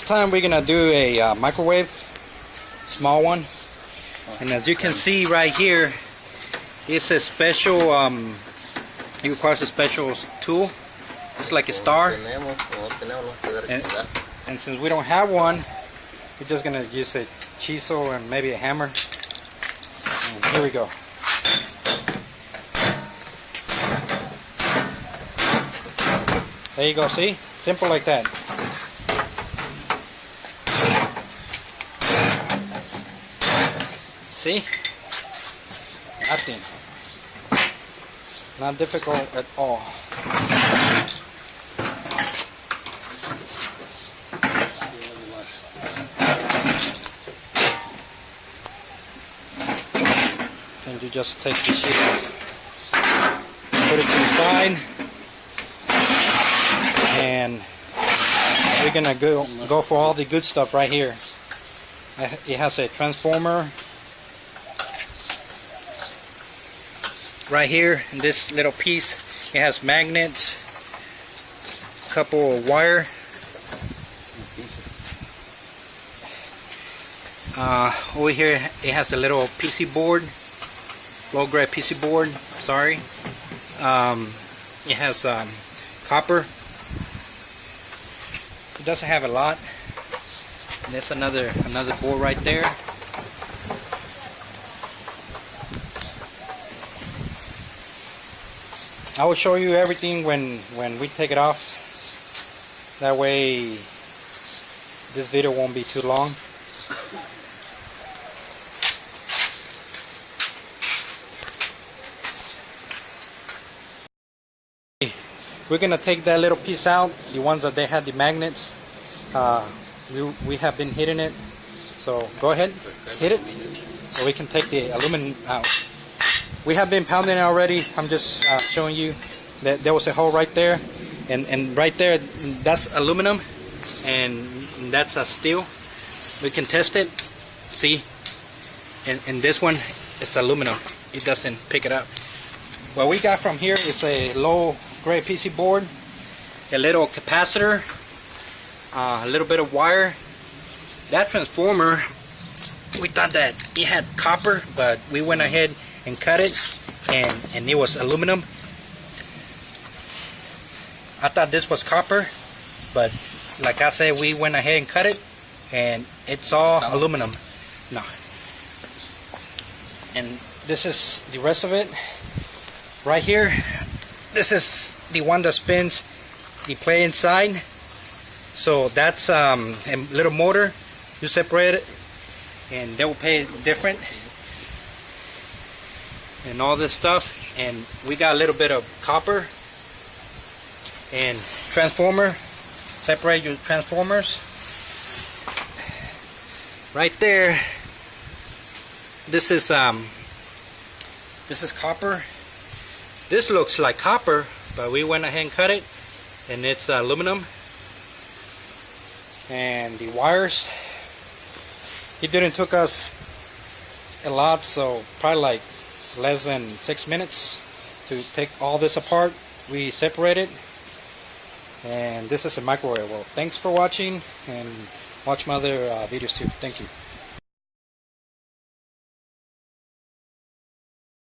time we're gonna do a microwave, small one, and as you can see right here, it's a special. It requires a special tool. It's like a star, and since we don't have one, we're just gonna use a chisel and maybe a hammer. And here we go. There you go. See, simple like that. See? Nothing. Not difficult at all. And you just take the sheet off. Put it to the side. And we're gonna go for all the good stuff right here. It has a transformer right here in this little piece. It has magnets, a couple of wire, over here it has a little PC board, low grade PC board, sorry. It has copper. It doesn't have a lot. And there's another board right there. I will show you everything when we take it off. That way this video won't be too long. We're gonna take that little piece out, the ones that they had the magnets. We have been hitting it, so go ahead, hit it, so we can take the aluminum out. We have been pounding it already. I'm just showing you that there was a hole right there, and right there, that's aluminum, and that's a steel. We can test it, see, and this one is aluminum. It doesn't pick it up. What we got from here is a low grade PC board, a little capacitor, a little bit of wire. That transformer, we thought that it had copper, but we went ahead and cut it, and it was aluminum. I thought this was copper, but like I said, we went ahead and cut it, and it's all aluminum. No. And this is the rest of it. Right here, this is the one that spins the plate inside. So that's a little motor. You separate it, and they will pay different. And all this stuff. And we got a little bit of copper and transformer. Separate your transformers. Right there. This is copper. This looks like copper, but we went ahead and cut it, and it's aluminum. And the wires, it didn't took us a lot, so probably like less than 6 minutes to take all this apart. We separated, and this is a microwave. Well, thanks for watching, and watch my other videos too. Thank you.